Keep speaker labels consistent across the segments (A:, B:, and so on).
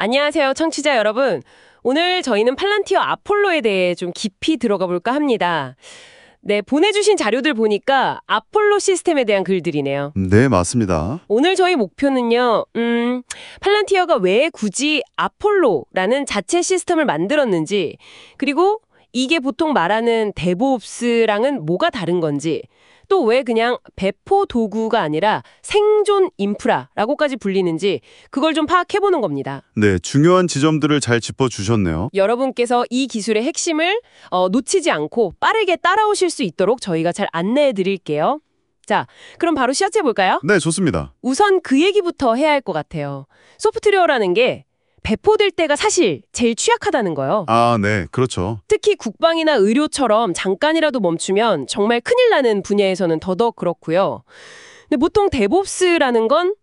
A: 안녕하세요, 청취자 여러분. 오늘 저희는 팔란티어 아폴로에 대해 좀 깊이 들어가 볼까 합니다. 네, 보내주신 자료들 보니까 아폴로 시스템에 대한 글들이네요.
B: 네, 맞습니다.
A: 오늘 저희 목표는요, 팔란티어가 왜 굳이 아폴로라는 자체 시스템을 만들었는지, 그리고 이게 보통 말하는 데브옵스랑은 뭐가 다른 건지, 또 왜 그냥 배포 도구가 아니라 생존 인프라라고까지 불리는지 그걸 좀 파악해보는 겁니다.
B: 네, 중요한 지점들을 잘 짚어주셨네요.
A: 여러분께서 이 기술의 핵심을 놓치지 않고 빠르게 따라오실 수 있도록 저희가 잘 안내해드릴게요. 자, 그럼 바로 시작해볼까요?
B: 네, 좋습니다.
A: 우선 그 얘기부터 해야 할 것 같아요. 소프트웨어라는 게 배포될 때가 사실 제일 취약하다는 거요.
B: 아, 네, 그렇죠.
A: 특히 국방이나 의료처럼 잠깐이라도 멈추면 정말 큰일 나는 분야에서는 더더욱 그렇고요. 근데 보통 데브옵스라는 건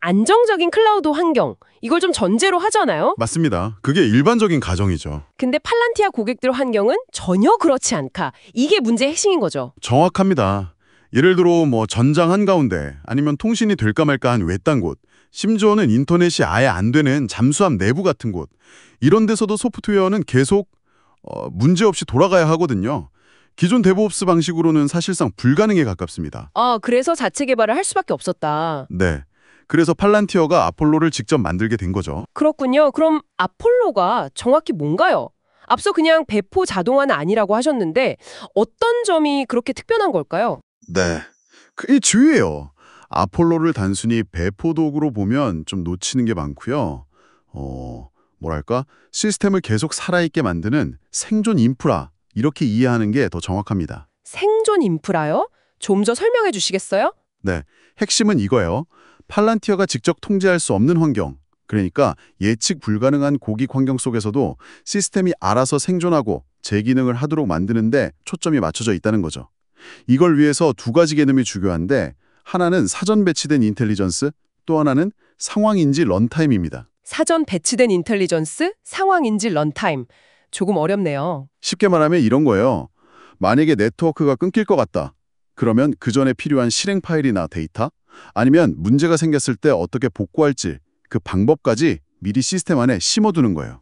A: 안정적인 클라우드 환경, 이걸 좀 전제로 하잖아요.
B: 맞습니다. 그게 일반적인 가정이죠.
A: 근데 팔란티아 고객들 환경은 전혀 그렇지 않다. 이게 문제의 핵심인 거죠.
B: 정확합니다. 예를 들어 전장 한가운데 아니면 통신이 될까 말까 한 외딴 곳, 심지어는 인터넷이 아예 안 되는 잠수함 내부 같은 곳, 이런 데서도 소프트웨어는 계속 문제없이 돌아가야 하거든요. 기존 데브옵스 방식으로는 사실상 불가능에 가깝습니다.
A: 그래서 자체 개발을 할 수밖에 없었다.
B: 네. 그래서 팔란티어가 아폴로를 직접 만들게 된 거죠.
A: 그렇군요. 그럼 아폴로가 정확히 뭔가요? 앞서 그냥 배포 자동화는 아니라고 하셨는데 어떤 점이 그렇게 특별한 걸까요?
B: 네. 그게 주의예요. 아폴로를 단순히 배포 도구로 보면 좀 놓치는 게 많고요. 뭐랄까? 시스템을 계속 살아있게 만드는 생존 인프라, 이렇게 이해하는 게 더 정확합니다.
A: 생존 인프라요? 좀 더 설명해 주시겠어요?
B: 네. 핵심은 이거예요. 팔란티어가 직접 통제할 수 없는 환경, 그러니까 예측 불가능한 고객 환경 속에서도 시스템이 알아서 생존하고 재기능을 하도록 만드는데 초점이 맞춰져 있다는 거죠. 이걸 위해서 두 가지 개념이 중요한데, 하나는 사전 배치된 인텔리전스, 또 하나는 상황인지 런타임입니다.
A: 사전 배치된 인텔리전스, 상황인지 런타임. 조금 어렵네요.
B: 쉽게 말하면 이런 거예요. 만약에 네트워크가 끊길 것 같다. 그러면 그 전에 필요한 실행 파일이나 데이터, 아니면 문제가 생겼을 때 어떻게 복구할지 그 방법까지 미리 시스템 안에 심어두는 거예요.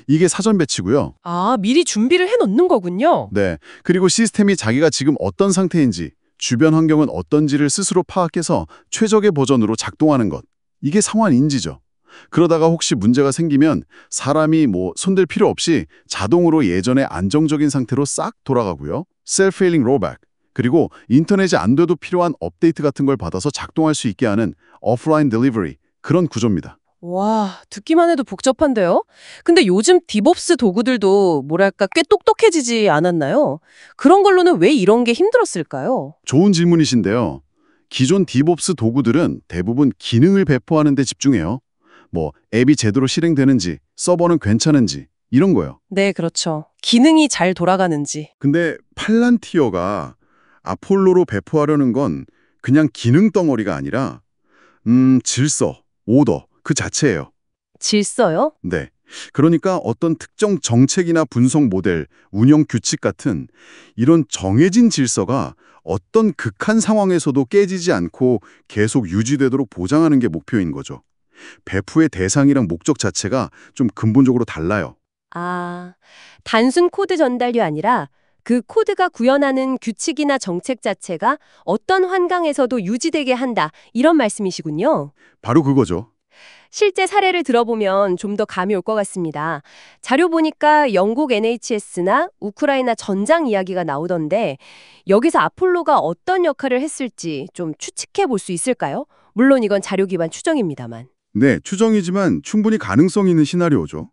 B: 이게 사전 배치고요.
A: 미리 준비를 해놓는 거군요.
B: 네. 그리고 시스템이 자기가 지금 어떤 상태인지, 주변 환경은 어떤지를 스스로 파악해서 최적의 버전으로 작동하는 것. 이게 상황인지죠. 그러다가 혹시 문제가 생기면 사람이 손댈 필요 없이 자동으로 예전의 안정적인 상태로 싹 돌아가고요. Self-healing rollback. 그리고 인터넷이 안 돼도 필요한 업데이트 같은 걸 받아서 작동할 수 있게 하는 offline delivery. 그런 구조입니다.
A: 와, 듣기만 해도 복잡한데요? 근데 요즘 디브옵스 도구들도 뭐랄까 꽤 똑똑해지지 않았나요? 그런 걸로는 왜 이런 게 힘들었을까요?
B: 좋은 질문이신데요. 기존 디브옵스 도구들은 대부분 기능을 배포하는 데 집중해요. 앱이 제대로 실행되는지, 서버는 괜찮은지, 이런 거요.
A: 네, 그렇죠. 기능이 잘 돌아가는지.
B: 근데 팔란티어가 아폴로로 배포하려는 건 그냥 기능 덩어리가 아니라 질서, 오더, 그 자체예요.
A: 질서요?
B: 네. 그러니까 어떤 특정 정책이나 분석 모델, 운영 규칙 같은 이런 정해진 질서가 어떤 극한 상황에서도 깨지지 않고 계속 유지되도록 보장하는 게 목표인 거죠. 배포의 대상이랑 목적 자체가 좀 근본적으로 달라요.
A: 단순 코드 전달이 아니라 그 코드가 구현하는 규칙이나 정책 자체가 어떤 환경에서도 유지되게 한다. 이런 말씀이시군요.
B: 바로 그거죠.
A: 실제 사례를 들어보면 좀 더 감이 올 것 같습니다. 자료 보니까 영국 NHS나 우크라이나 전장 이야기가 나오던데 여기서 아폴로가 어떤 역할을 했을지 좀 추측해 볼 수 있을까요? 물론 이건 자료 기반 추정입니다만.
B: 네, 추정이지만 충분히 가능성 있는 시나리오죠.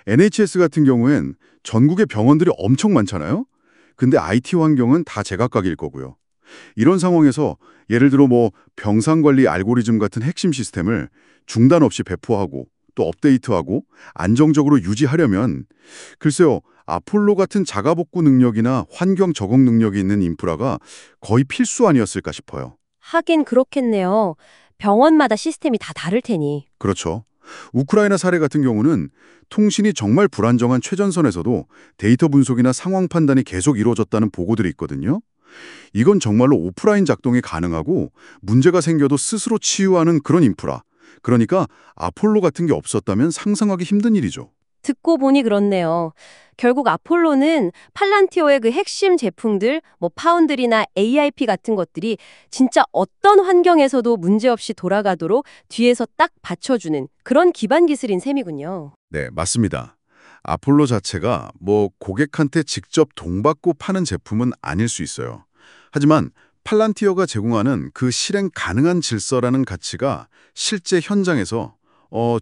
B: NHS 같은 경우엔 전국에 병원들이 엄청 많잖아요. 근데 IT 환경은 다 제각각일 거고요. 이런 상황에서 예를 들어 병상관리 알고리즘 같은 핵심 시스템을 중단 없이 배포하고 또 업데이트하고 안정적으로 유지하려면 글쎄요, 아폴로 같은 자가복구 능력이나 환경 적응 능력이 있는 인프라가 거의 필수 아니었을까 싶어요.
A: 하긴 그렇겠네요. 병원마다 시스템이 다 다를 테니.
B: 그렇죠. 우크라이나 사례 같은 경우는 통신이 정말 불안정한 최전선에서도 데이터 분석이나 상황 판단이 계속 이루어졌다는 보고들이 있거든요. 이건 정말로 오프라인 작동이 가능하고 문제가 생겨도 스스로 치유하는 그런 인프라, 그러니까 아폴로 같은 게 없었다면 상상하기 힘든 일이죠.
C: 듣고 보니 그렇네요. 결국 아폴로는 팔란티어의 그 핵심 제품들, 뭐 파운드리나 AIP 같은 것들이 진짜 어떤 환경에서도 문제없이 돌아가도록 뒤에서 딱 받쳐주는 그런 기반 기술인 셈이군요.
B: 네, 맞습니다. 아폴로 자체가 뭐 고객한테 직접 돈 받고 파는 제품은 아닐 수 있어요. 하지만 팔란티어가 제공하는 그 실행 가능한 질서라는 가치가 실제 현장에서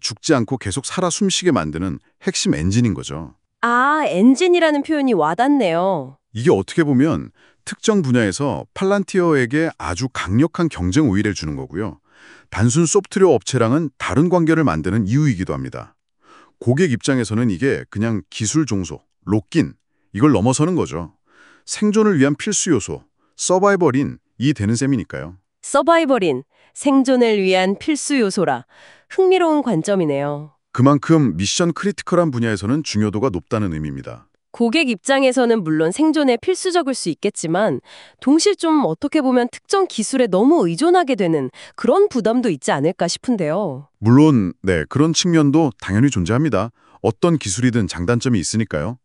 B: 죽지 않고 계속 살아 숨쉬게 만드는 핵심 엔진인 거죠.
C: 아, 엔진이라는 표현이 와닿네요.
B: 이게 어떻게 보면 특정 분야에서 팔란티어에게 아주 강력한 경쟁 우위를 주는 거고요. 단순 소프트웨어 업체랑은 다른 관계를 만드는 이유이기도 합니다. 고객 입장에서는 이게 그냥 기술 종속, 록인, 이걸 넘어서는 거죠. 생존을 위한 필수 요소, 서바이벌인 이 되는 셈이니까요.
C: 서바이벌인, 생존을 위한 필수 요소라. 흥미로운 관점이네요.
B: 그만큼 미션 크리티컬한 분야에서는 중요도가 높다는 의미입니다.
C: 고객 입장에서는 물론 생존에 필수적일 수 있겠지만 동시에 좀 어떻게 보면 특정 기술에 너무 의존하게 되는 그런 부담도 있지 않을까 싶은데요.
B: 물론 그런 측면도 당연히 존재합니다. 어떤 기술이든 장단점이 있으니까요.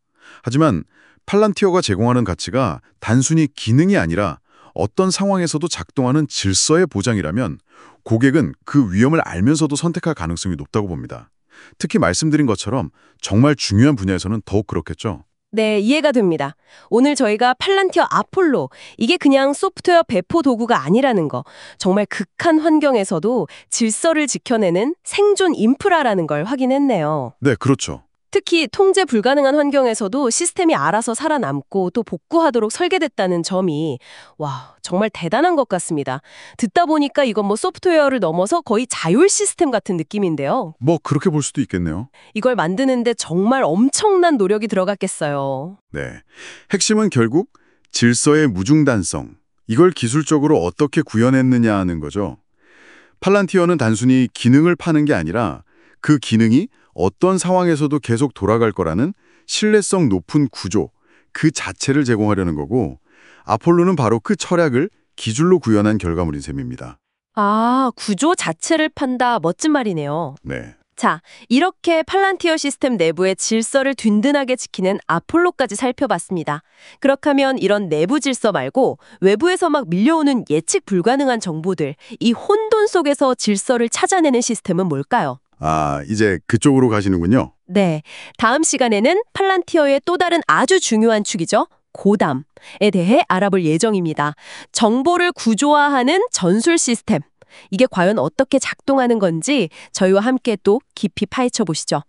B: 하지만 팔란티어가 제공하는 가치가 단순히 기능이 아니라 어떤 상황에서도 작동하는 질서의 보장이라면 고객은 그 위험을 알면서도 선택할 가능성이 높다고 봅니다. 특히 말씀드린 것처럼 정말 중요한 분야에서는 더욱 그렇겠죠.
C: 네, 이해가 됩니다. 오늘 저희가 팔란티어 아폴로, 이게 그냥 소프트웨어 배포 도구가 아니라는 거, 정말 극한 환경에서도 질서를 지켜내는 생존 인프라라는 걸 확인했네요.
B: 네, 그렇죠.
C: 특히 통제 불가능한 환경에서도 시스템이 알아서 살아남고 또 복구하도록 설계됐다는 점이 정말 대단한 것 같습니다. 듣다 보니까 이건 뭐 소프트웨어를 넘어서 거의 자율 시스템 같은 느낌인데요.
B: 뭐 그렇게 볼 수도 있겠네요.
C: 이걸 만드는데 정말 엄청난 노력이 들어갔겠어요.
B: 네, 핵심은 결국 질서의 무중단성, 이걸 기술적으로 어떻게 구현했느냐 하는 거죠. 팔란티어는 단순히 기능을 파는 게 아니라 그 기능이 어떤 상황에서도 계속 돌아갈 거라는 신뢰성 높은 구조, 그 자체를 제공하려는 거고, 아폴로는 바로 그 철학을 기술로 구현한 결과물인 셈입니다.
C: 아, 구조 자체를 판다. 멋진 말이네요.
B: 네.
C: 자, 이렇게 팔란티어 시스템 내부의 질서를 든든하게 지키는 아폴로까지 살펴봤습니다. 그렇다면 이런 내부 질서 말고 외부에서 막 밀려오는 예측 불가능한 정보들, 이 혼돈 속에서 질서를 찾아내는 시스템은 뭘까요?
B: 아, 이제 그쪽으로 가시는군요.
C: 네, 다음 시간에는 팔란티어의 또 다른 아주 중요한 축이죠. 고담에 대해 알아볼 예정입니다. 정보를 구조화하는 전술 시스템. 이게 과연 어떻게 작동하는 건지 저희와 함께 또 깊이 파헤쳐 보시죠.